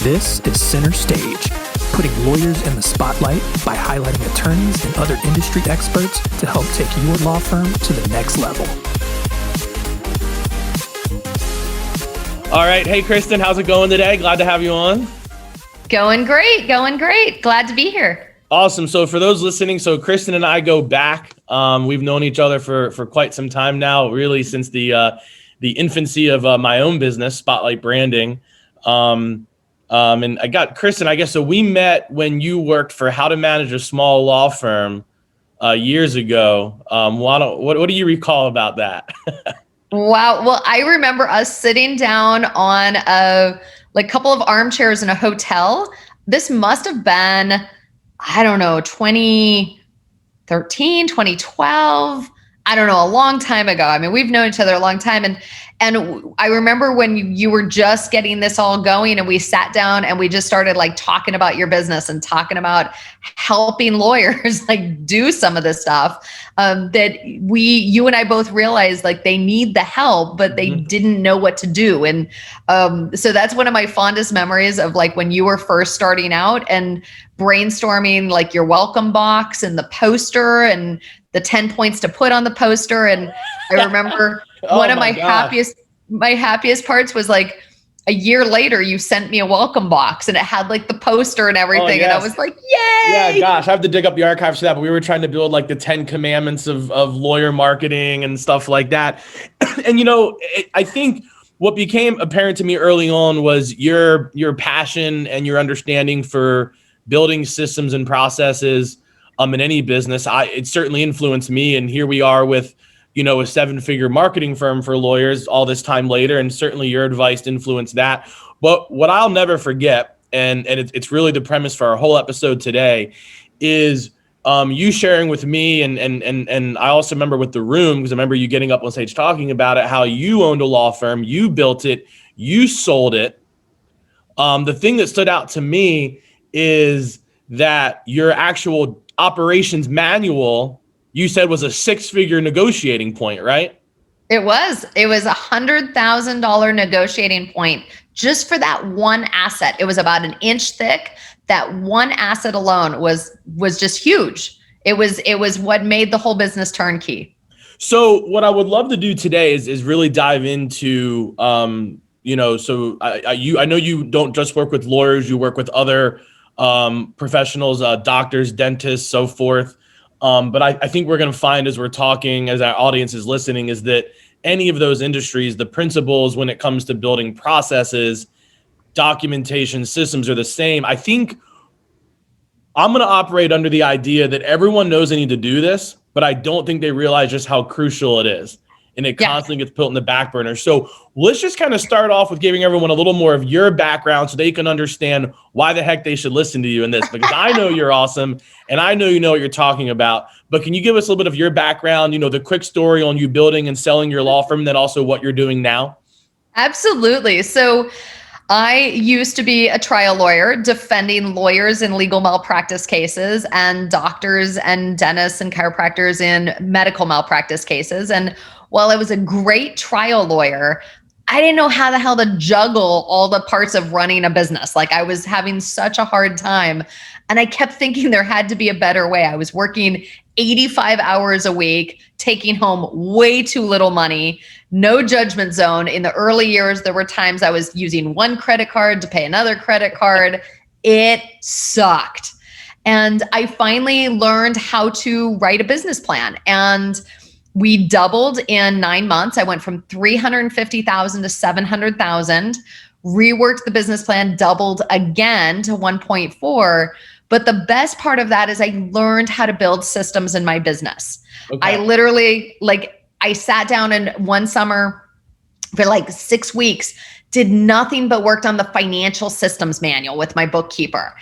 This is Center Stage, putting lawyers in the spotlight by highlighting attorneys and other industry experts to help take your law firm to the next level. All right. Hey, Kristen, how's it going today? Glad to have you on. Going great. Glad to be here. Awesome. So for those listening, so Kristen and I go back. We've known each other for quite some time now, really since the infancy of my own business, Spotlight Branding. And I got Kristen, I guess, so we met when you worked for How to Manage a Small Law Firm years ago. What do you recall about that? Wow. Well, I remember us sitting down on a couple of armchairs in a hotel. This must have been, I don't know, 2013, 2012. I don't know, a long time ago. I mean, we've known each other a long time. And I remember when you were just getting this all going and we sat down and we just started talking about your business and talking about helping lawyers do some of this stuff that you and I both realized they need the help, but they didn't know what to do. And so that's one of my fondest memories of when you were first starting out and brainstorming your welcome box and the poster and the 10 points to put on the poster. And I remember one of my happiest parts was a year later, you sent me a welcome box and it had the poster and everything. Oh, yes. And I was like, yay. Yeah, gosh, I have to dig up the archives for that. But we were trying to build the 10 commandments of lawyer marketing and stuff like that. And, I think what became apparent to me early on was your passion and your understanding for building systems and processes in any business. It certainly influenced me. And here we are with, a 7-figure marketing firm for lawyers all this time later. And certainly your advice influenced that. But what I'll never forget, and it's really the premise for our whole episode today, is you sharing with me, and I also remember with the room, because I remember you getting up on stage talking about it, how you owned a law firm, you built it, you sold it. The thing that stood out to me is that your actual operations manual, you said, was a 6-figure negotiating point, right? It was $100,000 negotiating point just for that one asset. It was about an inch thick. That one asset alone was just huge. It was what made the whole business turnkey. So what I would love to do today is really dive into, so I know you don't just work with lawyers, you work with other professionals, doctors, dentists, so forth. But I think we're going to find as we're talking, as our audience is listening, is that any of those industries, the principles when it comes to building processes, documentation, systems are the same. I think I'm going to operate under the idea that everyone knows they need to do this, but I don't think they realize just how crucial it is. And it constantly gets put in the back burner. So let's just kind of start off with giving everyone a little more of your background so they can understand why the heck they should listen to you in this, because I know you're awesome and I know you know what you're talking about. But can you give us a little bit of your background, the quick story on you building and selling your law firm, and then also what you're doing now? Absolutely. So I used to be a trial lawyer defending lawyers in legal malpractice cases and doctors and dentists and chiropractors in medical malpractice cases. And while I was a great trial lawyer, I didn't know how the hell to juggle all the parts of running a business. I was having such a hard time. And I kept thinking there had to be a better way. I was working 85 hours a week, taking home way too little money, no judgment zone. In the early years, there were times I was using one credit card to pay another credit card. It sucked. And I finally learned how to write a business plan. And we doubled in 9 months. I went from $350,000 to $700,000, reworked the business plan, doubled again to 1.4. But the best part of that is I learned how to build systems in my business. Okay. I literally, I sat down and one summer for 6 weeks, did nothing but worked on the financial systems manual with my bookkeeper.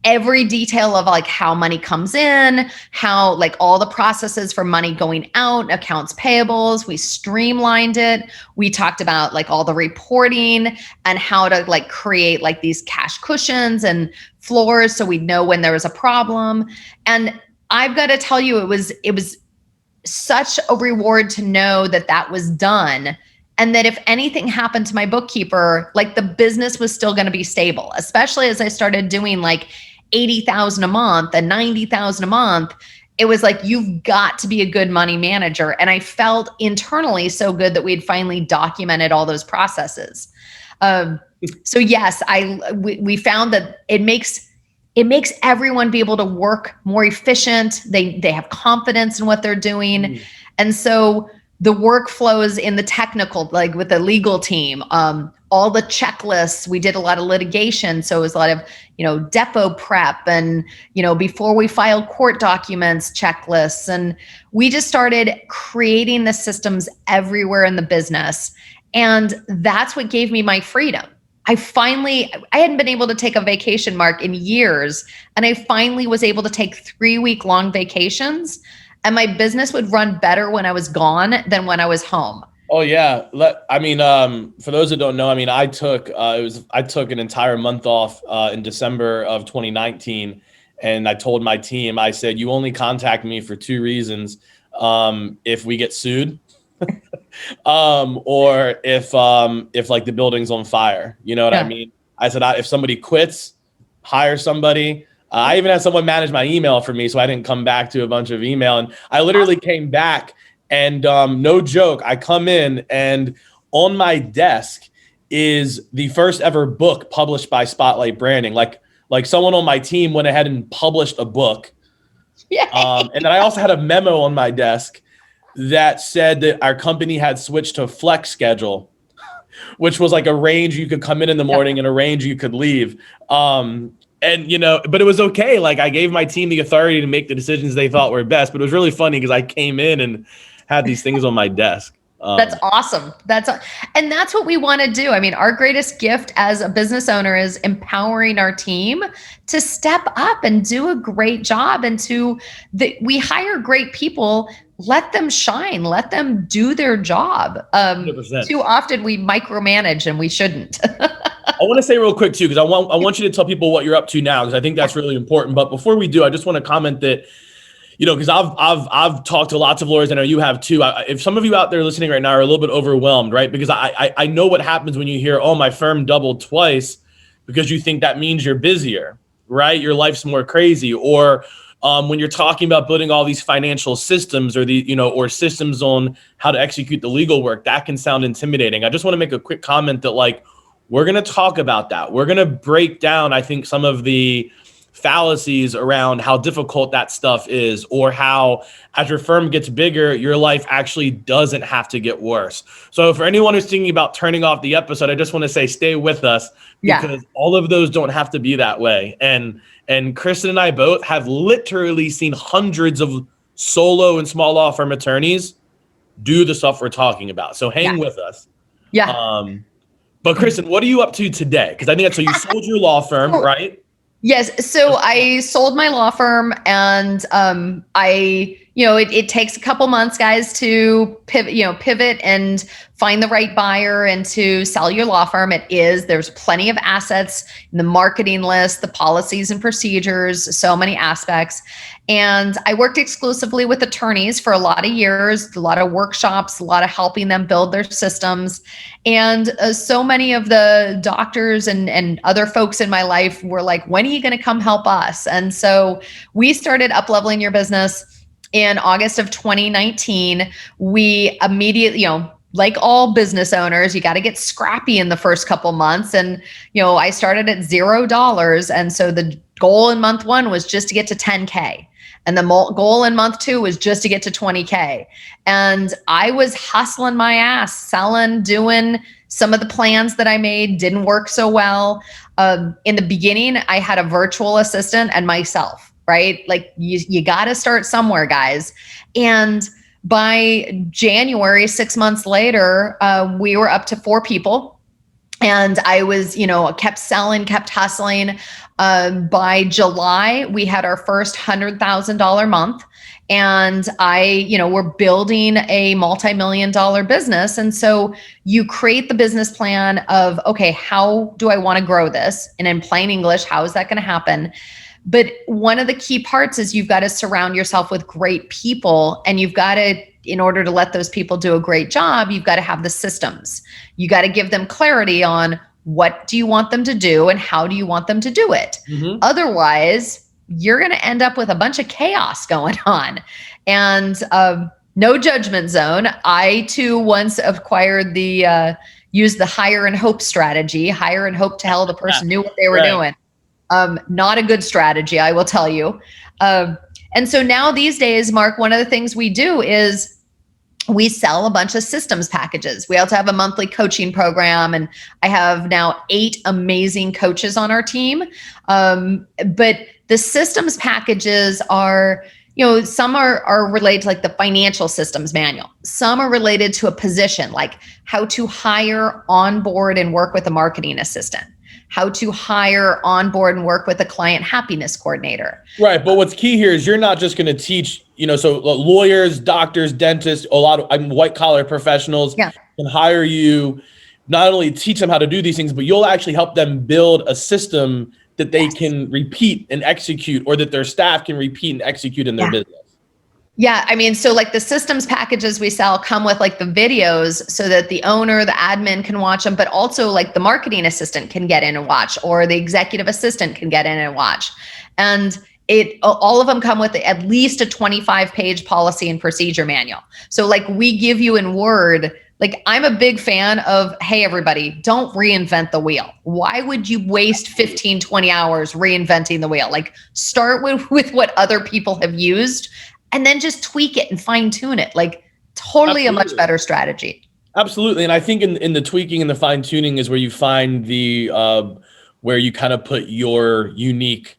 Every detail of how money comes in, how all the processes for money going out, accounts payables, we streamlined it. We talked about all the reporting and how to create these cash cushions and floors so we'd know when there was a problem. And I've got to tell you, it was such a reward to know that was done. And that if anything happened to my bookkeeper, like the business was still going to be stable, especially as I started doing like 80,000 a month and 90,000 a month. It was like, you've got to be a good money manager. And I felt internally so good that we'd finally documented all those processes. So yes, we found that it makes everyone be able to work more efficient. They have confidence in what they're doing. And so the workflows in the technical, like with the legal team, all the checklists, we did a lot of litigation. So it was a lot of, depot prep and, before we filed court documents, checklists. And we just started creating the systems everywhere in the business. And that's what gave me my freedom. I hadn't been able to take a vacation, Mark, in years. And I finally was able to take 3-week-long vacations. And my business would run better when I was gone than when I was home. Oh yeah. For those that don't know, I took an entire month off in December of 2019. And I told my team, I said, you only contact me for 2 reasons. If we get sued, or if like the building's on fire, you know what I mean? I said, if somebody quits, hire somebody. I even had someone manage my email for me, so I didn't come back to a bunch of email. And I literally came back and no joke, I come in and on my desk is the first ever book published by Spotlight Branding. Like someone on my team went ahead and published a book. And then I also had a memo on my desk that said that our company had switched to flex schedule, which was like a range you could come in the morning and a range you could leave. But it was okay. Like I gave my team the authority to make the decisions they thought were best, but it was really funny because I came in and had these things on my desk. That's awesome. And that's what we want to do. Our greatest gift as a business owner is empowering our team to step up and do a great job. And we hire great people, let them shine, let them do their job. 100%. Too often we micromanage and we shouldn't. I want to say real quick too, because I want you to tell people what you're up to now, because I think that's really important. But before we do, I just want to comment that, because I've talked to lots of lawyers, I know you have too. If some of you out there listening right now are a little bit overwhelmed, right? Because I know what happens when you hear, oh, my firm doubled twice, because you think that means you're busier, right? Your life's more crazy. Or when you're talking about building all these financial systems or systems on how to execute the legal work, that can sound intimidating. I just want to make a quick comment that we're going to talk about that. We're going to break down, I think, some of the fallacies around how difficult that stuff is, or how as your firm gets bigger, your life actually doesn't have to get worse. So for anyone who's thinking about turning off the episode, I just want to say, stay with us, because all of those don't have to be that way. And Kristen and I both have literally seen hundreds of solo and small law firm attorneys do the stuff we're talking about. So hang with us. But Kristen, what are you up to today? Because I think that's so you sold your law firm, right? Yes. So I sold my law firm, and it takes a couple months, guys, to pivot and find the right buyer and to sell your law firm. There's plenty of assets in the marketing list, the policies and procedures, so many aspects. And I worked exclusively with attorneys for a lot of years, a lot of workshops, a lot of helping them build their systems. And so many of the doctors and other folks in my life were like, when are you going to come help us? And so we started Up-Leveling Your Business in August of 2019. We immediately, like all business owners, you got to get scrappy in the first couple months. And, I started at $0. And so the goal in month 1 was just to get to 10K. And the goal in month 2 was just to get to 20K. And I was hustling my ass, selling, doing some of the plans that I made didn't work so well. In the beginning, I had a virtual assistant and myself, right? Like you got to start somewhere, guys. And by January, 6 months later, we were up to 4 people. And I was, kept selling, kept hustling. By July, we had our first $100,000 month. And we're building a multi-million-dollar business. And so you create the business plan of, okay, how do I want to grow this? And in plain English, how is that going to happen? But one of the key parts is you've got to surround yourself with great people, and you've got to, in order to let those people do a great job, you've got to have the systems. You got to give them clarity on what do you want them to do and how do you want them to do it. Otherwise, you're going to end up with a bunch of chaos going on. And no judgment zone. I too once acquired used the hire and hope strategy. Hire and hope to hell the person knew what they were doing. Not a good strategy, I will tell you. And so now these days, Mark, one of the things we do is we sell a bunch of systems packages. We also have a monthly coaching program, and I have now 8 amazing coaches on our team. But the systems packages are, some are related to like the financial systems manual. Some are related to a position, like how to hire, onboard, and work with a marketing assistant. How to hire, onboard, and work with a client happiness coordinator. Right. But what's key here is you're not just going to teach, so lawyers, doctors, dentists, a lot of white collar professionals can hire you, not only teach them how to do these things, but you'll actually help them build a system that they can repeat and execute, or that their staff can repeat and execute in their business. Yeah, I mean, so like the systems packages we sell come with like the videos so that the owner, the admin can watch them, but also like the marketing assistant can get in and watch, or the executive assistant can get in and watch. And all of them come with at least a 25-page policy and procedure manual. So like we give you in Word, like I'm a big fan of, hey, everybody, don't reinvent the wheel. Why would you waste 15, 20 hours reinventing the wheel? Like start with what other people have used, and then just tweak it and fine tune it. Like totally a much better strategy. Absolutely. And I think in the tweaking and the fine tuning is where you find where you kind of put your unique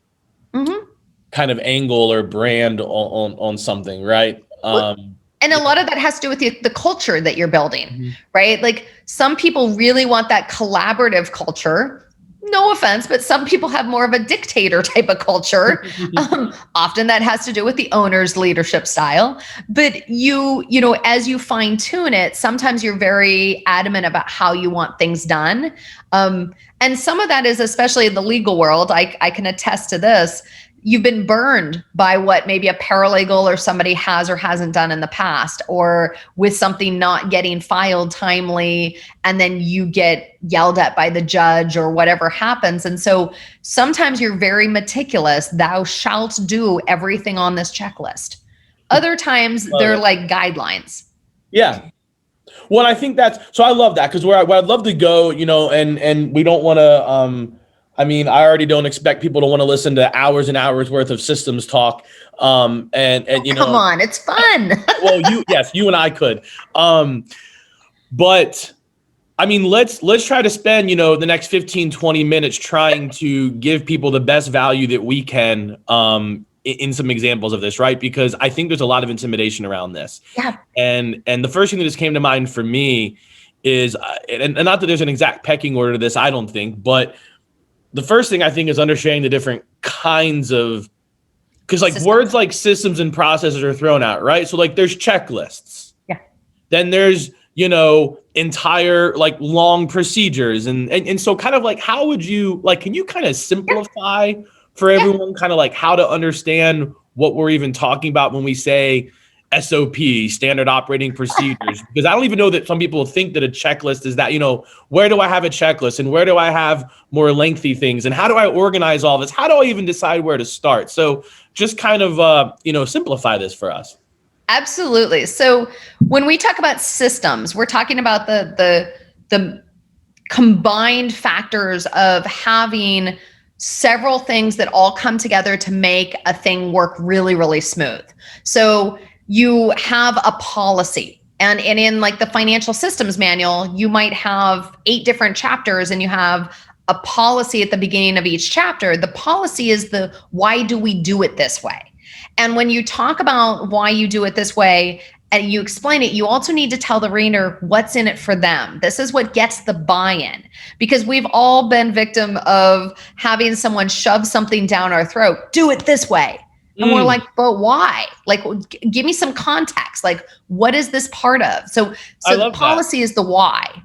kind of angle or brand on something, right? And a lot of that has to do with the culture that you're building, right? Like some people really want that collaborative culture. No offense, but some people have more of a dictator type of culture. Often that has to do with the owner's leadership style. But as you fine tune it, sometimes you're very adamant about how you want things done. And some of that is, especially in the legal world, I can attest to this. You've been burned by what maybe a paralegal or somebody has or hasn't done in the past, or with something not getting filed timely, and then you get yelled at by the judge or whatever happens. And so sometimes you're very meticulous. Thou shalt do everything on this checklist. Other times they're like guidelines. Yeah. Well, I think so I love that, because where I'd love to go, and we don't want to, I already don't expect people to want to listen to hours and hours worth of systems talk. And come on, it's fun. Well, you and I could. But let's try to spend, the next 15, 20 minutes trying to give people the best value that we can, in some examples of this, right? Because I think there's a lot of intimidation around this. Yeah. And the first thing that just came to mind for me is, and not that there's an exact pecking order to this, I don't think, but the first thing I think is understanding the different kinds of, because like words like systems and processes are thrown out, right? So like there's checklists. Yeah. Then there's, entire like long procedures. And so kind of like, how would you, like, can you kind of simplify for everyone kind of like how to understand what we're even talking about when we say SOP, standard operating procedures? Because I don't even know that some people think that a checklist is that, where do I have a checklist, and where do I have more lengthy things, and how do I organize all this? How do I even decide where to start? So just kind of, simplify this for us. Absolutely. So when we talk about systems, we're talking about the combined factors of having several things that all come together to make a thing work really, really smooth. So you have a policy, and in like the financial systems manual, you might have 8 different chapters, and you have a policy at the beginning of each chapter. The policy is the why do we do it this way? And when you talk about why you do it this way and you explain it, you also need to tell the reader what's in it for them. This is what gets the buy-in, because we've all been victim of having someone shove something down our throat. Do it this way. And we're like, but why? Like, give me some context. Like, what is this part of? So the policy is the why.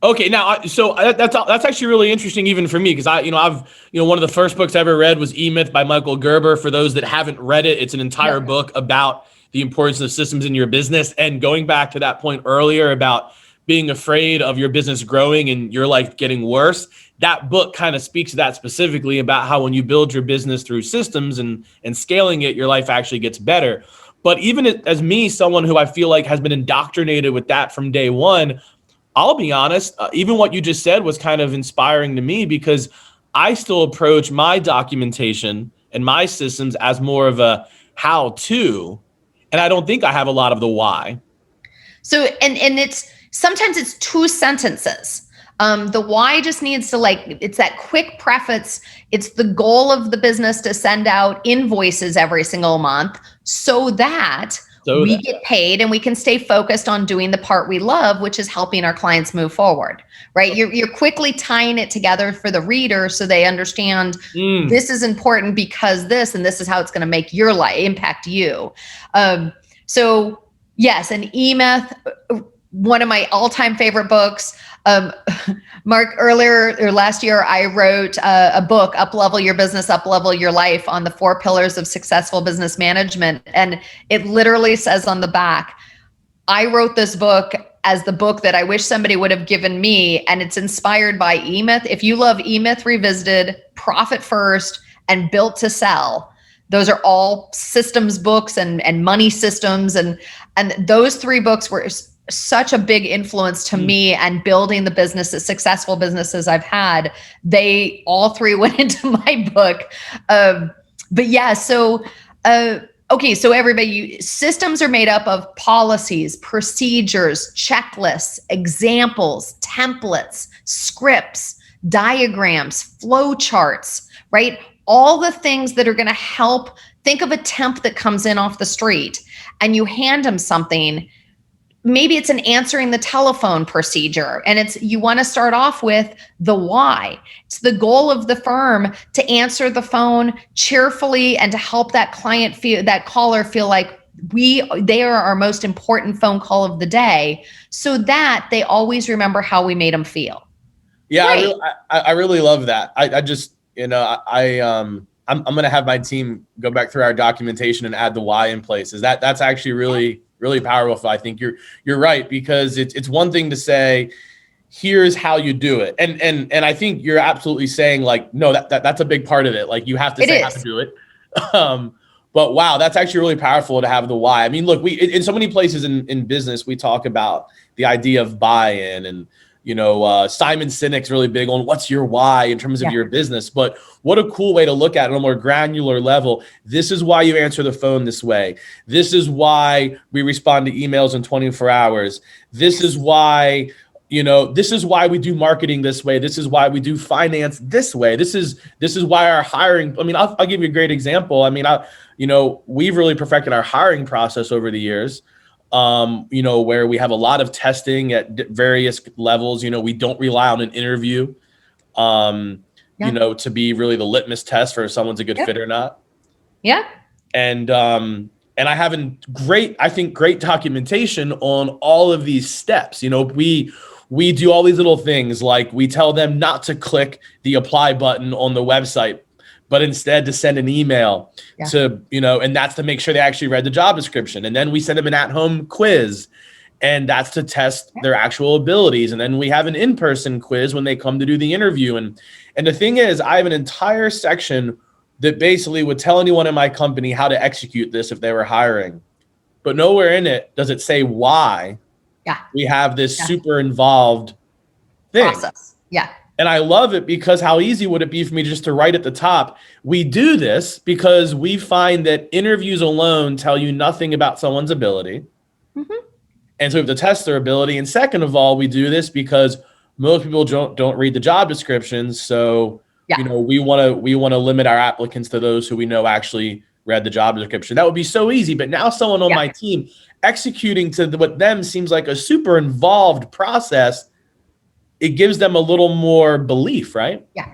Okay, now that's actually really interesting even for me, because one of the first books I ever read was E-Myth by Michael Gerber. For those that haven't read it, it's an entire book about the importance of systems in your business. And going back to that point earlier about being afraid of your business growing and your life getting worse, that book kind of speaks to that specifically, about how when you build your business through systems and scaling it, your life actually gets better. But even as me, someone who I feel like has been indoctrinated with that from day one, I'll be honest, even what you just said was kind of inspiring to me, because I still approach my documentation and my systems as more of a how to, and I don't think I have a lot of the why. So, and it's sometimes it's two sentences. The why just needs to, it's that quick preface. It's the goal of the business to send out invoices every single month so that we get paid and we can stay focused on doing the part we love, which is helping our clients move forward, right? You're quickly tying it together for the reader so they understand this is important because this, and this is how it's going to make your life, impact you. So yes, an E-Myth, one of my all-time favorite books. Mark, earlier or last year, I wrote a book, Up-Level Your Business, Up-Level Your Life, on the 4 pillars of successful business management. And it literally says on the back, I wrote this book as the book that I wish somebody would have given me. And it's inspired by E-Myth. If you love E-Myth Revisited, Profit First, and Built to Sell, those are all systems books and money systems. And those 3 books were such a big influence to me and building the businesses, successful businesses I've had. They all 3 went into my book. But yeah, so everybody, systems are made up of policies, procedures, checklists, examples, templates, scripts, diagrams, flow charts, right? All the things that are going to help. Think of a temp that comes in off the street and you hand them something. Maybe it's an answering the telephone procedure, and you want to start off with the why. It's the goal of the firm to answer the phone cheerfully and to help that caller feel like they are our most important phone call of the day, so that they always remember how we made them feel. Yeah, I really love that. I just, I'm going to have my team go back through our documentation and add the why in places. That's actually really powerful. I think you're right, because it's one thing to say, here's how you do it. And I think you're absolutely saying, like, no, that's a big part of it. Like, you have to say how to do it. But wow, that's actually really powerful to have the why. I mean, look, in so many places in business, we talk about the idea of buy-in, and Simon Sinek's really big on what's your why in terms of your business. But what a cool way to look at it on a more granular level. This is why you answer the phone this way. This is why we respond to emails in 24 hours. This is why, this is why we do marketing this way. This is why we do finance this way. This is why our hiring, I mean, I'll give you a great example. I mean, we've really perfected our hiring process over the years. Where we have a lot of testing at various levels. We don't rely on an interview, to be really the litmus test for if someone's a good fit or not. Yeah. And I have great documentation on all of these steps. We do all these little things, like we tell them not to click the apply button on the website, but instead to send an email to, and that's to make sure they actually read the job description. And then we send them an at-home quiz, and that's to test their actual abilities. And then we have an in-person quiz when they come to do the interview. And the thing is, I have an entire section that basically would tell anyone in my company how to execute this if they were hiring. But nowhere in it does it say why we have this super involved thing. Process. Yeah. And I love it, because how easy would it be for me just to write at the top, we do this because we find that interviews alone tell you nothing about someone's ability. Mm-hmm. And so we have to test their ability. And second of all, we do this because most people don't read the job descriptions. So, we want to limit our applicants to those who we know actually read the job description. That would be so easy. But now someone on my team executing to what them seems like a super involved process, it gives them a little more belief, right? Yeah.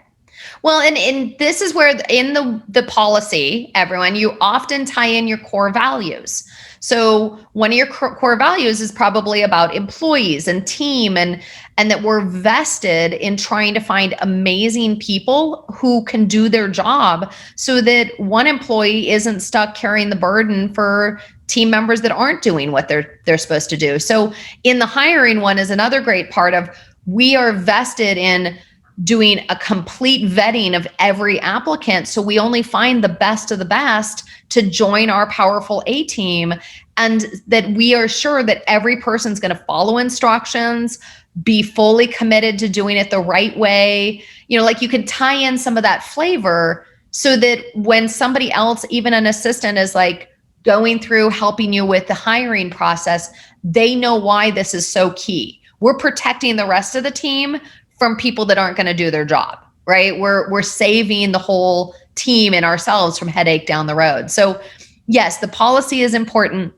Well, and this is where in the policy, everyone, you often tie in your core values. So one of your core values is probably about employees and team. And and that we're vested in trying to find amazing people who can do their job so that one employee isn't stuck carrying the burden for team members that aren't doing what they're supposed to do. So in the hiring one is another great part of, we are vested in doing a complete vetting of every applicant. So we only find the best of the best to join our powerful A team, and that we are sure that every person's going to follow instructions, be fully committed to doing it the right way. You know, like you can tie in some of that flavor so that when somebody else, even an assistant, is like going through helping you with the hiring process, they know why this is so key. We're protecting the rest of the team from people that aren't going to do their job, right? We're saving the whole team and ourselves from headache down the road. So yes, the policy is important.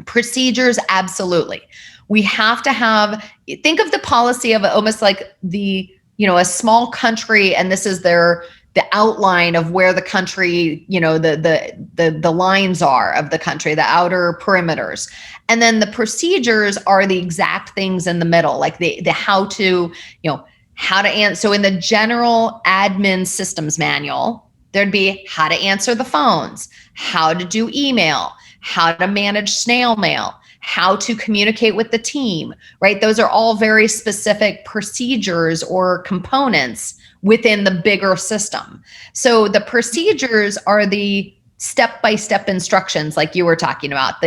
Procedures, absolutely. We have to have, think of the policy of almost like the, you know, a small country, and this is the outline of where the country, you know, the lines are of the country, the outer perimeters. And then the procedures are the exact things in the middle, like the how to, you know, how to answer. So in the general admin systems manual, there'd be how to answer the phones, how to do email, how to manage snail mail, how to communicate with the team, right? Those are all very specific procedures or components within the bigger system. So the procedures are the step-by-step instructions, like you were talking about.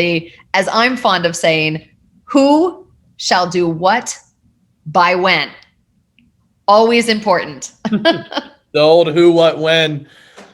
As I'm fond of saying, who shall do what by when? Always important. The old who, what, when,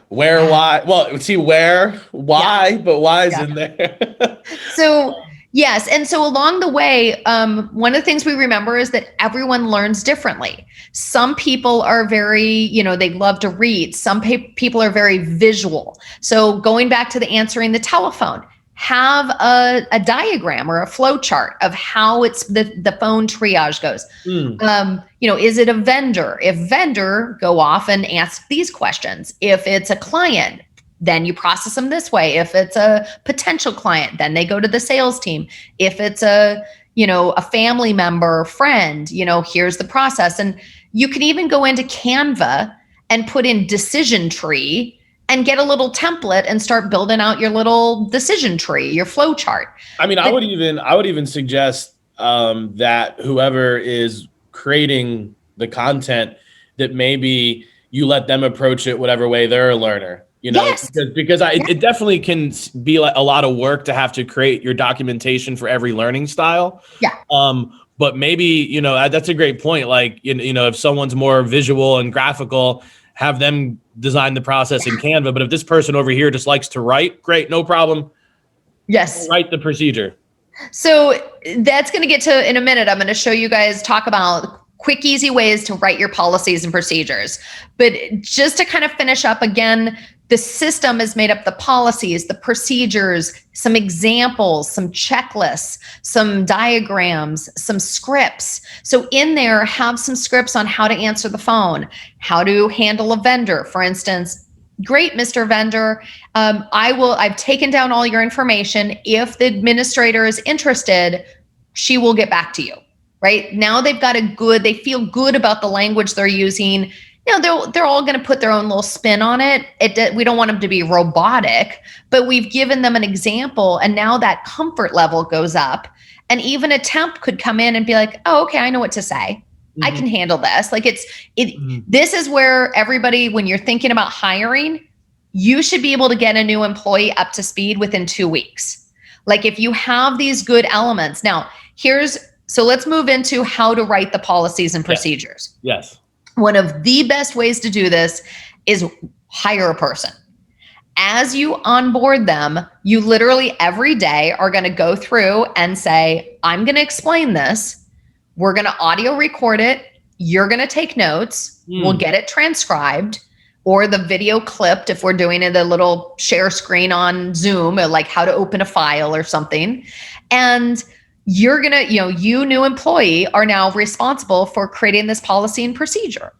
where, why. Well, see, where, why, but why is in there. So yes. And so along the way, one of the things we remember is that everyone learns differently. Some people are very, you know, they love to read. Some people are very visual. So going back to the answering the telephone, have a diagram or a flow chart of how it's the phone triage goes. You know, is it a vendor? If vendor, go off and ask these questions. If it's a client, then you process them this way. If it's a potential client, then they go to the sales team. If it's a, you know, a family member, friend, you know, here's the process. And you can even go into Canva and put in decision tree and get a little template and start building out your little decision tree, your flow chart. I mean, I would even suggest that whoever is creating the content, that maybe you let them approach it whatever way they're a learner. You know, yes. because it definitely can be like a lot of work to have to create your documentation for every learning style. Yeah. But maybe, you know, that's a great point. Like, you know, if someone's more visual and graphical, have them design the process in Canva. But if this person over here just likes to write, great, no problem. Yes. Write the procedure. So that's going to get to in a minute. I'm going to show you guys, talk about quick, easy ways to write your policies and procedures. But just to kind of finish up again, the system is made up the policies, the procedures, some examples, some checklists, some diagrams, some scripts. So in there, have some scripts on how to answer the phone, how to handle a vendor. For instance, great, Mr. Vendor, I've taken down all your information. If the administrator is interested, she will get back to you, right? Now they've got they feel good about the language they're using. You know, they're all going to put their own little spin on it. We don't want them to be robotic, but we've given them an example, and now that comfort level goes up. And even a temp could come in and be like, "Oh, okay, I know what to say. Mm-hmm. I can handle this." Like This is where everybody, when you're thinking about hiring, you should be able to get a new employee up to speed within 2 weeks. Like if you have these good elements. Now, so let's move into how to write the policies and procedures. Yes. One of the best ways to do this is hire a person. As you onboard them, you literally every day are going to go through and say, I'm going to explain this. We're going to audio record it. You're going to take notes. We'll get it transcribed or the video clipped if we're doing it a little share screen on Zoom, or like how to open a file or something. And you're going to, you new employee are now responsible for creating this policy and procedure.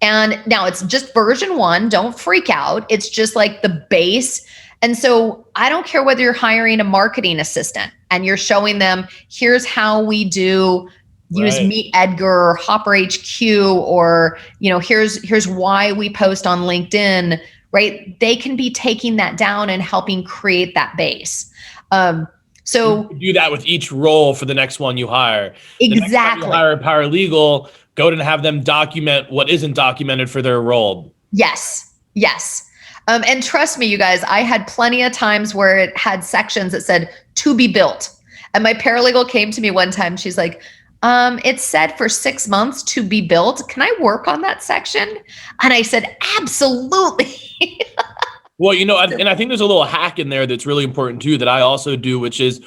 And now it's just version 1. Don't freak out. It's just like the base. And so I don't care whether you're hiring a marketing assistant and you're showing them, here's how we do use Meet Edgar or Hopper HQ, or, here's why we post on LinkedIn, right? They can be taking that down and helping create that base. So you do that with each role for the next one you hire. Exactly. The next time you hire a paralegal, go and have them document what isn't documented for their role. Yes. And trust me, you guys, I had plenty of times where it had sections that said to be built. And my paralegal came to me one time. She's like, it said for 6 months to be built. Can I work on that section? And I said, absolutely. Well, and I think there's a little hack in there that's really important too that I also do, which is,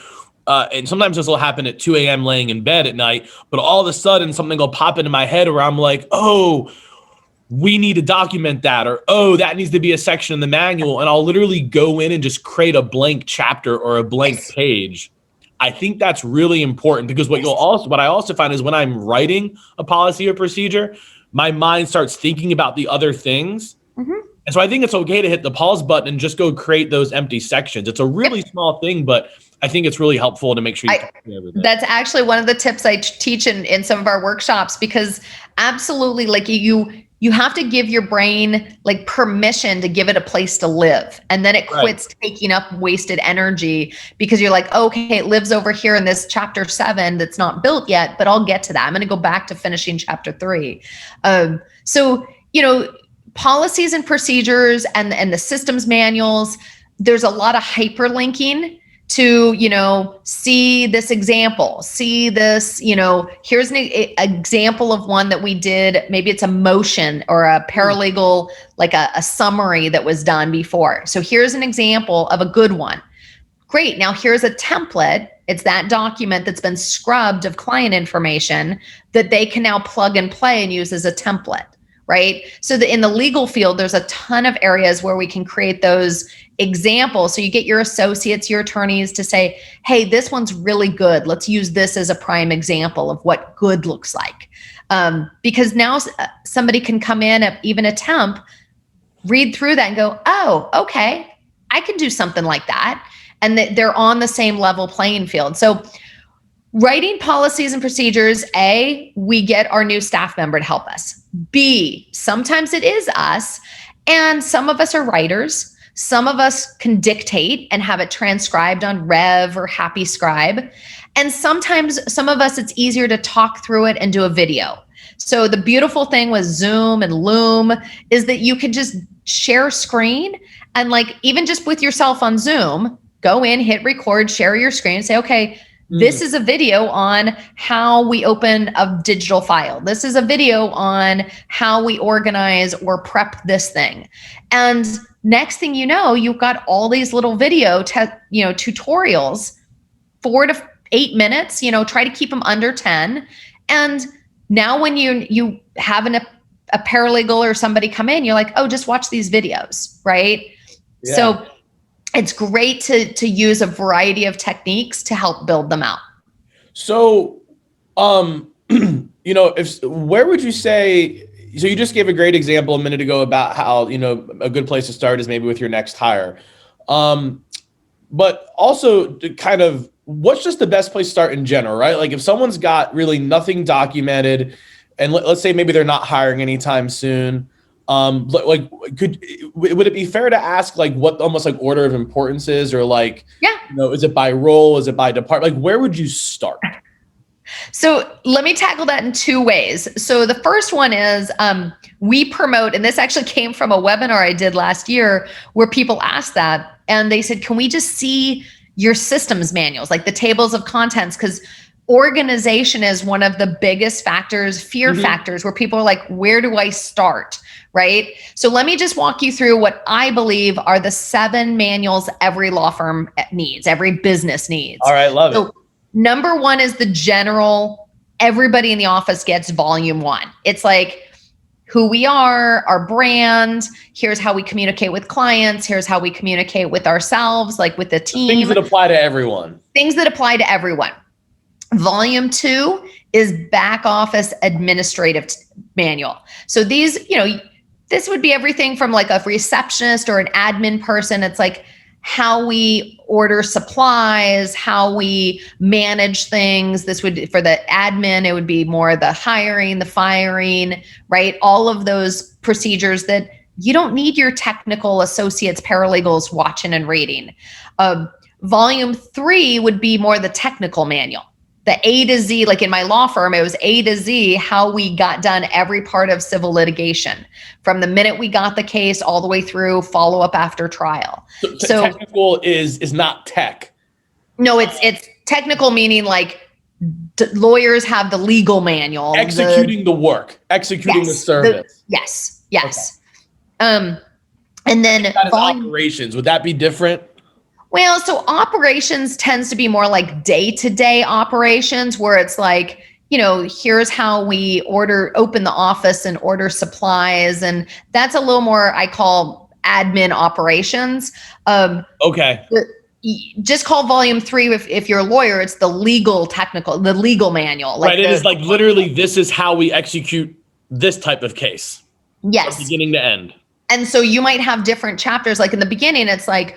and sometimes this will happen at 2 a.m. laying in bed at night, but all of a sudden something will pop into my head where I'm like, oh, we need to document that, or, oh, that needs to be a section in the manual. And I'll literally go in and just create a blank chapter or a blank page. I think that's really important, because what I also find is when I'm writing a policy or procedure, my mind starts thinking about the other things. And so I think it's okay to hit the pause button and just go create those empty sections. It's a really small thing, but I think it's really helpful to make sure you copy everything. That's actually one of the tips I teach in some of our workshops, because absolutely, like, you have to give your brain like permission to give it a place to live. And then it quits taking up wasted energy, because you're like, okay, it lives over here in this chapter 7 that's not built yet, but I'll get to that. I'm going to go back to finishing chapter 3. So, policies and procedures and the systems manuals, there's a lot of hyperlinking to, see this example, see this, here's an example of one that we did. Maybe it's a motion or a paralegal, like a summary that was done before. So here's an example of a good one. Great. Now here's a template. It's that document that's been scrubbed of client information that they can now plug and play and use as a template. Right. So in the legal field, there's a ton of areas where we can create those examples. So you get your associates, your attorneys to say, hey, this one's really good. Let's use this as a prime example of what good looks like. Because now somebody can come in, even a temp, read through that and go, oh, okay, I can do something like that. And they're on the same level playing field. So writing policies and procedures, A, we get our new staff member to help us. B, sometimes it is us, and some of us are writers. Some of us can dictate and have it transcribed on Rev or Happy Scribe. And sometimes some of us, it's easier to talk through it and do a video. So the beautiful thing with Zoom and Loom is that you can just share screen, and like even just with yourself on Zoom, go in, hit record, share your screen, and say, okay, this is a video on how we open a digital file. This is a video on how we organize or prep this thing. And next thing you know, you've got all these little video tutorials, 4 to 8 minutes, try to keep them under 10. And now when you have a paralegal or somebody come in, you're like, oh, just watch these videos, right? Yeah. So it's great to use a variety of techniques to help build them out. So, where would you say, so you just gave a great example a minute ago about how, a good place to start is maybe with your next hire. But also to kind of, what's just the best place to start in general, right? Like if someone's got really nothing documented, and let's say maybe they're not hiring anytime soon, would it be fair to ask like what almost like order of importance is, or like, is it by role? Is it by department? Like where would you start? So let me tackle that in 2 ways. So the first one is we promote, and this actually came from a webinar I did last year where people asked that, and they said, can we just see your systems manuals, like the tables of contents? Because organization is one of the biggest factors, fear factors, where people are like, where do I start? Right? So let me just walk you through what I believe are the 7 manuals every law firm needs, every business needs. All right, love it. Number 1 is the general, everybody in the office gets volume 1. It's like who we are, our brand, here's how we communicate with clients, here's how we communicate with ourselves, like with the team. Things that apply to everyone. Things that apply to everyone. Volume 2 is back office administrative manual. So these, this would be everything from like a receptionist or an admin person. It's like, how we order supplies, how we manage things. This would, for the admin, it would be more the hiring, the firing, right? All of those procedures that you don't need your technical associates, paralegals watching and reading. Volume 3 would be more the technical manual. The A to Z, like in my law firm, it was A to Z, how we got done every part of civil litigation from the minute we got the case all the way through follow up after trial. So technical is not tech. No, it's technical, meaning like lawyers have the legal manual. Executing the work, executing the service. Yes. Okay. And then operations, would that be different? Well, so operations tends to be more like day-to-day operations where it's like, here's how we open the office and order supplies. And that's a little more, I call admin operations. Okay. Just call volume 3 if you're a lawyer, it's the legal manual. Right. It is like literally, this is how we execute this type of case. Yes. From beginning to end. And so you might have different chapters. Like in the beginning, it's like,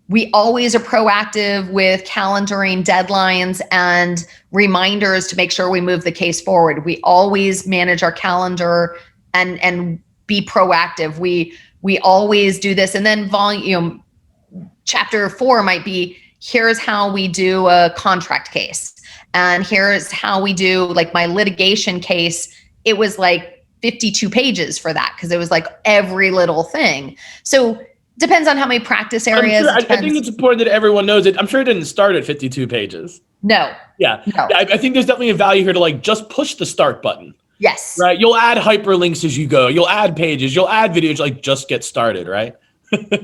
we always are proactive with calendaring deadlines and reminders to make sure we move the case forward. We always manage our calendar and be proactive. We always do this. And then chapter 4 might be, here's how we do a contract case. And here's how we do, like my litigation case, it was like 52 pages for that because it was like every little thing. So depends on how many practice areas. Sure, I think it's important that everyone knows it. I'm sure it didn't start at 52 pages. No. Yeah. No. I think there's definitely a value here to like just push the start button. Yes. Right. You'll add hyperlinks as you go. You'll add pages. You'll add videos. Like just get started. Right.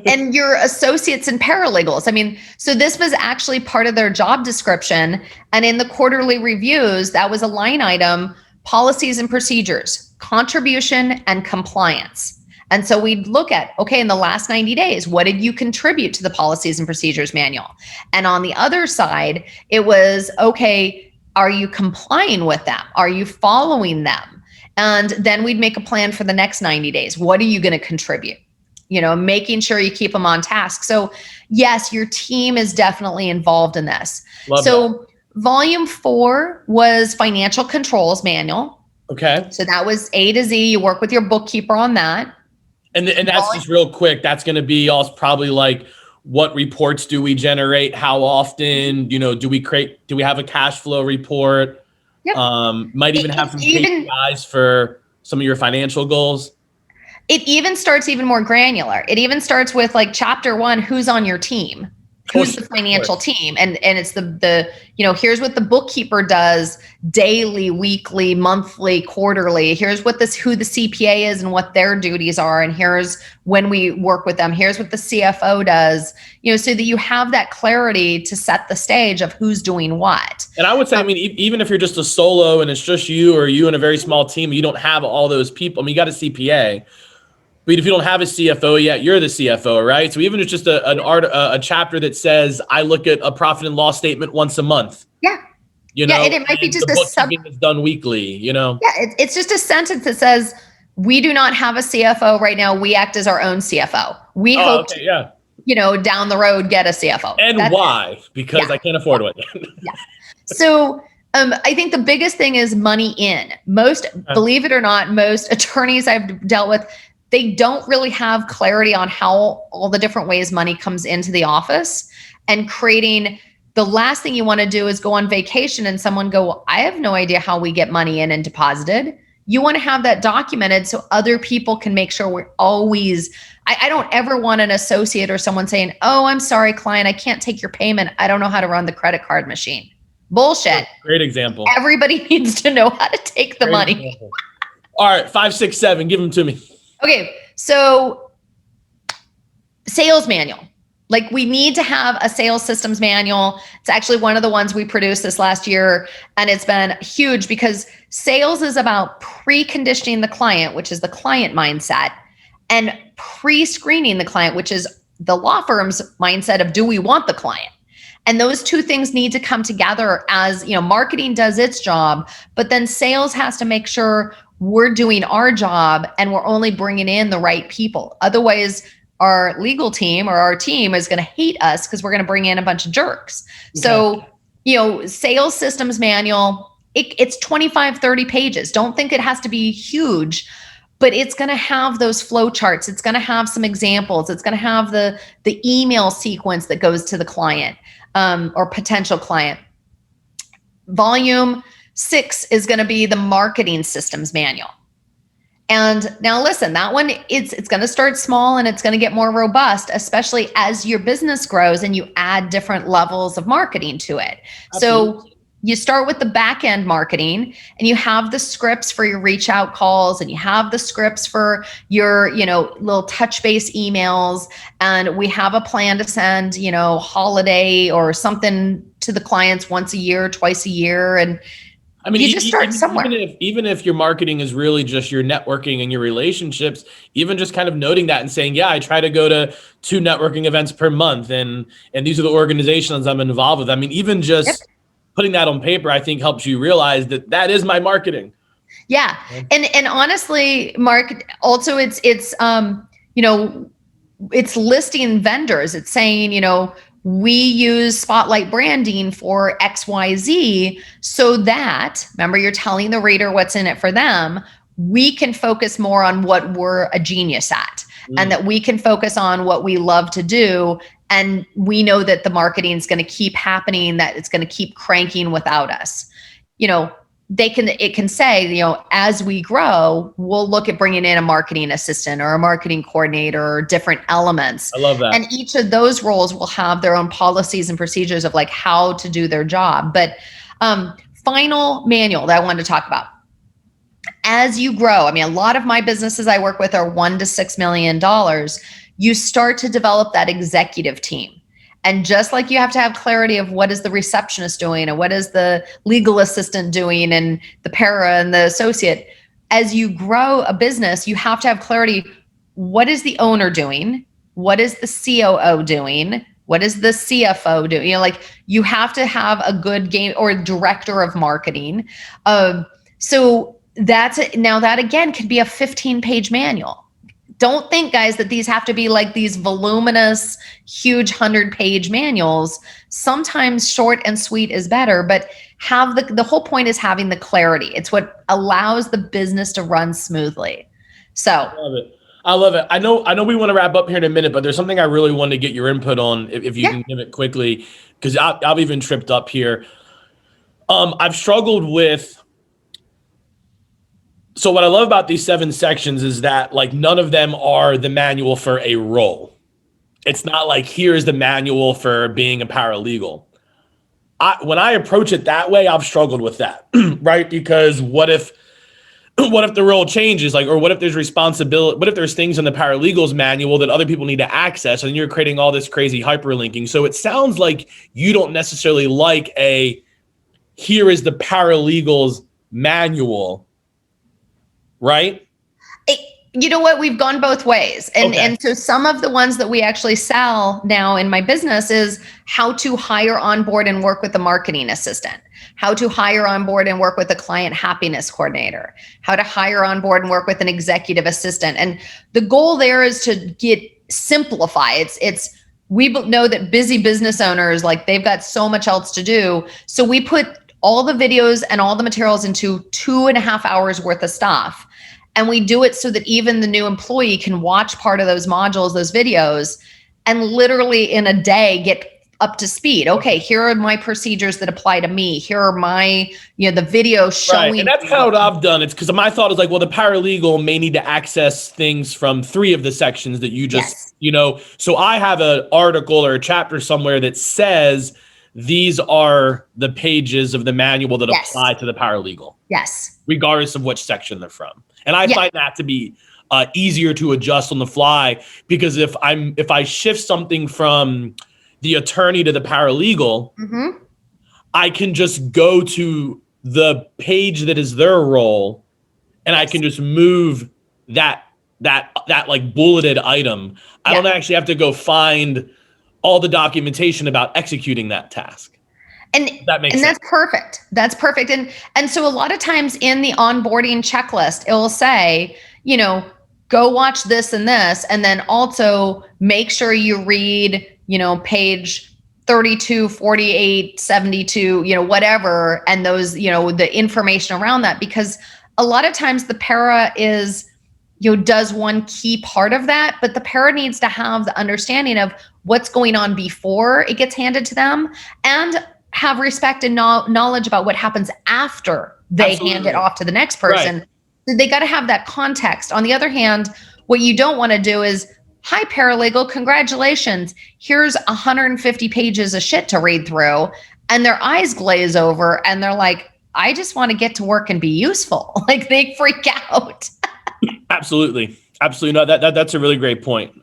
And your associates and paralegals. I mean, so this was actually part of their job description. And in the quarterly reviews, that was a line item: policies and procedures, contribution, and compliance. And so we'd look at, okay, in the last 90 days, what did you contribute to the policies and procedures manual? And on the other side, it was, okay, are you complying with them? Are you following them? And then we'd make a plan for the next 90 days. What are you going to contribute? Making sure you keep them on task. So yes, your team is definitely involved in this. Love so that. Volume 4 was financial controls manual. Okay. So that was A to Z. You work with your bookkeeper on that. And that's just real quick. That's going to be also probably like, what reports do we generate? How often? Do we have a cash flow report? Yep. Might even have some KPIs for some of your financial goals. It even starts even more granular. It even starts with like chapter 1, who's on your team? Who's the financial team? And it's the here's what the bookkeeper does daily, weekly, monthly, quarterly. Here's who the CPA is and what their duties are. And here's when we work with them. Here's what the CFO does, so that you have that clarity to set the stage of who's doing what. And I would say, even if you're just a solo and it's just you or you and a very small team, you don't have all those people. You got a CPA. But if you don't have a CFO yet, you're the CFO, right? So even if it's just a chapter that says, I look at a profit and loss statement once a month. Yeah. And it might be just a bookkeeping is done weekly, Yeah, it's just a sentence that says, we do not have a CFO right now. We act as our own CFO. We hope to, down the road, get a CFO. And why? Because I can't afford one. Yeah. So I think the biggest thing is money in. Believe it or not, most attorneys I've dealt with, they don't really have clarity on how all the different ways money comes into the office, and creating the last thing you want to do is go on vacation and someone go, well, I have no idea how we get money in and deposited. You want to have that documented so other people can make sure we're always, I don't ever want an associate or someone saying, oh, I'm sorry, client, I can't take your payment. I don't know how to run the credit card machine. Bullshit. Great example. Everybody needs to know how to take the money. Example. All right, 5, 6, 7, give them to me. Okay, so sales manual. Like we need to have a sales systems manual. It's actually one of the ones we produced this last year, and it's been huge because sales is about preconditioning the client, which is the client mindset, and pre-screening the client, which is the law firm's mindset of, do we want the client? And those two things need to come together as, marketing does its job, but then sales has to make sure we're doing our job and we're only bringing in the right people. Otherwise, our legal team or our team is going to hate us because we're going to bring in a bunch of jerks. Okay. So, sales systems manual, it's 25, 30 pages. Don't think it has to be huge, but it's going to have those flow charts. It's going to have some examples. It's going to have the email sequence that goes to the client or potential client. Volume 6 is going to be the marketing systems manual. And now listen, that one, it's going to start small and it's going to get more robust, especially as your business grows and you add different levels of marketing to it. Absolutely. So you start with the back end marketing and you have the scripts for your reach out calls and you have the scripts for your, little touch base emails. And we have a plan to send, holiday or something to the clients once a year, twice a year. And I mean, you just start somewhere. Even if your marketing is really just your networking and your relationships, even just kind of noting that and saying, yeah, I try to go to 2 networking events per month. And these are the organizations I'm involved with. I mean, even just putting that on paper, I think helps you realize that is my marketing. Yeah. And honestly, Mark, also it's listing vendors. It's saying, we use Spotlight branding for XYZ so that, remember, you're telling the reader what's in it for them. We can focus more on what we're a genius at and that we can focus on what we love to do. And we know that the marketing is going to keep happening, that it's going to keep cranking without us. It can say, as we grow, we'll look at bringing in a marketing assistant or a marketing coordinator or different elements. I love that. And each of those roles will have their own policies and procedures of like how to do their job. But final manual that I wanted to talk about. As you grow, I mean, a lot of my businesses I work with are $1 to $6 million. You start to develop that executive team. And just like you have to have clarity of what is the receptionist doing and what is the legal assistant doing and the para and the associate, as you grow a business, you have to have clarity. What is the owner doing? What is the COO doing? What is the CFO doing? You have to have a good game or director of marketing. So that's it. Now that again could be a 15-page manual. Don't think, guys, that these have to be like these voluminous, huge 100-page manuals. Sometimes short and sweet is better, but have the whole point is having the clarity. It's what allows the business to run smoothly. So I love it. I know we want to wrap up here in a minute, but there's something I really want to get your input on if you can give it quickly, because I've even tripped up here. I've struggled with. So what I love about these 7 sections is that like none of them are the manual for a role. It's not like here's the manual for being a paralegal. When I approach it that way, I've struggled with that, right? Because what if the role changes, or what if there's responsibility? What if there's things in the paralegal's manual that other people need to access, and you're creating all this crazy hyperlinking? So it sounds like you don't necessarily like here is the paralegal's manual. Right? You know what? We've gone both ways. And so some of the ones that we actually sell now in my business is how to hire, onboard, and work with a marketing assistant, how to hire, onboard, and work with a client happiness coordinator, how to hire, onboard, and work with an executive assistant. And the goal there is to simplify. We know that busy business owners, like they've got so much else to do. So we put all the videos and all the materials into 2.5 hours worth of stuff. And we do it so that even the new employee can watch part of those modules, those videos, and literally in a day get up to speed. Okay, here are my procedures that apply to me. Here are my, the video showing. Right. And that's kind of what I've done. It's because my thought is like, well, the paralegal may need to access things from 3 of the sections that you just, so I have an article or a chapter somewhere that says these are the pages of the manual that apply to the paralegal. Yes. Regardless of which section they're from. And I find that to be easier to adjust on the fly, because if I shift something from the attorney to the paralegal, I can just go to the page that is their role, and I can just move that like bulleted item. I don't actually have to go find all the documentation about executing that task. And that's perfect. That's perfect. And so a lot of times in the onboarding checklist, it will say, go watch this and this, and then also make sure you read, page 32, 48, 72, whatever, and those, the information around that, because a lot of times the para is, does one key part of that, but the para needs to have the understanding of what's going on before it gets handed to them, and have respect and knowledge about what happens after they hand it off to the next person. Right. They got to have that context. On the other hand, what you don't want to do is, hi, paralegal, congratulations. Here's 150 pages of shit to read through. And their eyes glaze over and they're like, I just want to get to work and be useful. Like, they freak out. Absolutely. No, that's a really great point.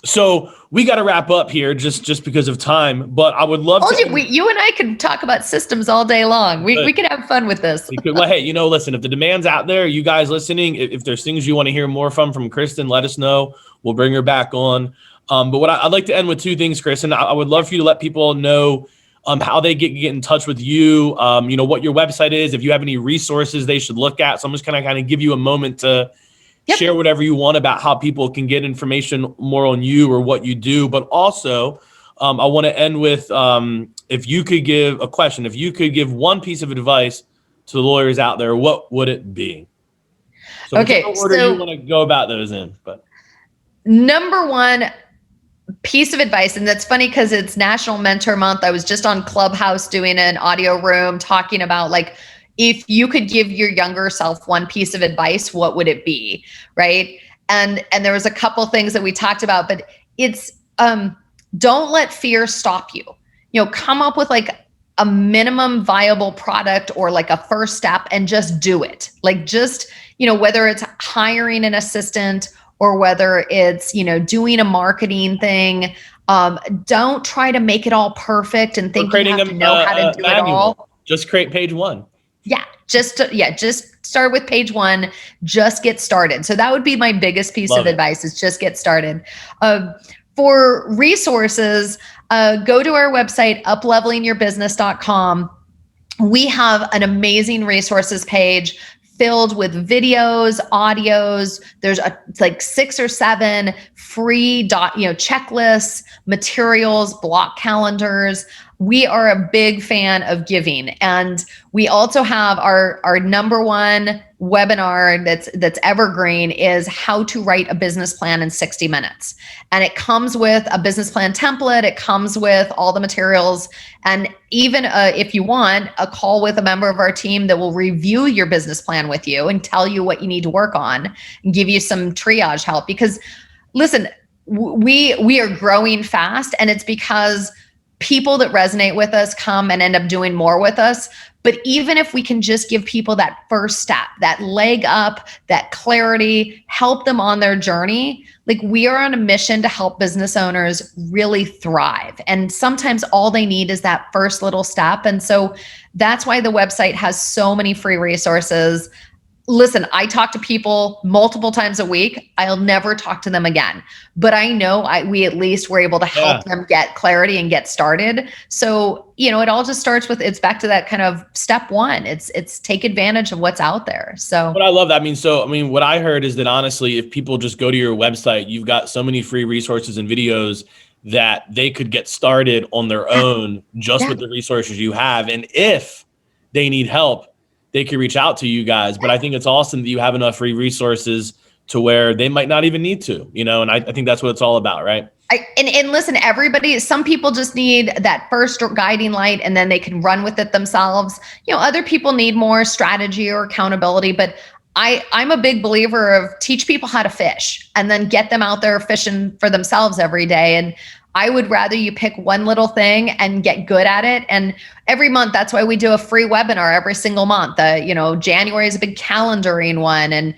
So we got to wrap up here just because of time, but I would love to. You and I could talk about systems all day long. We could have fun with this. Well, hey, listen, if the demand's out there, you guys listening, if there's things you want to hear more from Kristen, let us know. We'll bring her back on. But what I'd like to end with two things, Kristen. I would love for you to let people know how they get in touch with you, what your website is, if you have any resources they should look at. So I'm just kind of give you a moment to share whatever you want about how people can get information more on you or what you do. But also, I want to end with if you could give one piece of advice to the lawyers out there, what would it be? So okay, order you want to go about those in. But number one piece of advice, and that's funny because it's National Mentor Month. I was just on Clubhouse doing an audio room talking about, like, if you could give your younger self one piece of advice, what would it be? Right. And there was a couple things that we talked about, but it's, don't let fear stop you. Come up with like a minimum viable product or like a first step and just do it. Like, just, whether it's hiring an assistant or whether it's, doing a marketing thing, don't try to make it all perfect and think you have to know how to do it all. Just create page one. Yeah, just start with page one, just get started. So that would be my biggest piece of advice, is just get started. For resources, go to our website, uplevelingyourbusiness.com. We have an amazing resources page filled with videos, audios. There's like 6 or 7 free checklists, materials, block calendars. We are a big fan of giving. And we also have our number one webinar that's evergreen, is how to write a business plan in 60 minutes. And it comes with a business plan template. It comes with all the materials. And even if you want a call with a member of our team that will review your business plan with you and tell you what you need to work on and give you some triage help. Because listen, we are growing fast, and it's because people that resonate with us come and end up doing more with us. But even if we can just give people that first step, that leg up, that clarity, help them on their journey, like, we are on a mission to help business owners really thrive. And sometimes all they need is that first little step. And so that's why the website has so many free resources. Listen, I talk to people multiple times a week. I'll never talk to them again, but I know we at least were able to help them get clarity and get started. So, it all just starts with, it's back to that kind of step one. It's take advantage of what's out there. So, but I love that. What I heard is that, honestly, if people just go to your website, you've got so many free resources and videos that they could get started on their own just with the resources you have. And if they need help, they can reach out to you guys. But I think it's awesome that you have enough free resources to where they might not even need to, and I think that's what it's all about, right? And listen, some people just need that first guiding light and then they can run with it themselves. Other people need more strategy or accountability, but I'm a big believer of teach people how to fish and then get them out there fishing for themselves every day. And I would rather you pick one little thing and get good at it. And every month, that's why we do a free webinar every single month. January is a big calendaring one. And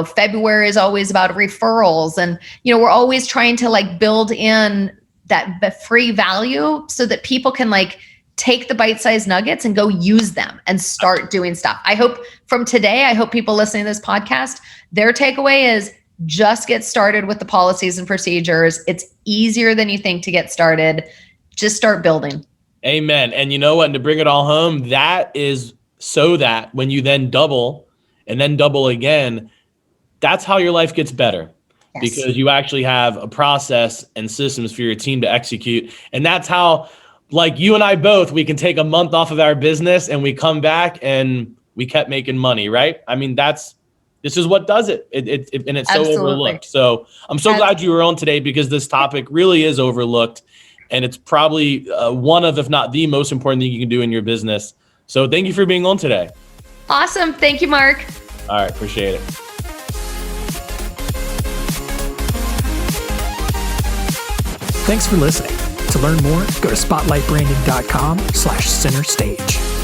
February is always about referrals. And, we're always trying to build in that free value so that people can take the bite-sized nuggets and go use them and start doing stuff. I hope people listening to this podcast, their takeaway is, just get started with the policies and procedures. It's easier than you think to get started. Just start building. Amen. And you know what? And to bring it all home, that is so that when you then double and then double again, that's how your life gets better. Yes. Because you actually have a process and systems for your team to execute. And that's how, like you and I both, we can take a month off of our business and we come back and we kept making money, right? I mean, this is what does it. And it's so Absolutely. overlooked. So I'm so glad you were on today, because this topic really is overlooked. And it's probably one of, if not the most important thing you can do in your business. So thank you for being on today. Awesome. Thank you, Mark. All right. Appreciate it. Thanks for listening. To learn more, go to spotlightbranding.com/centerstage.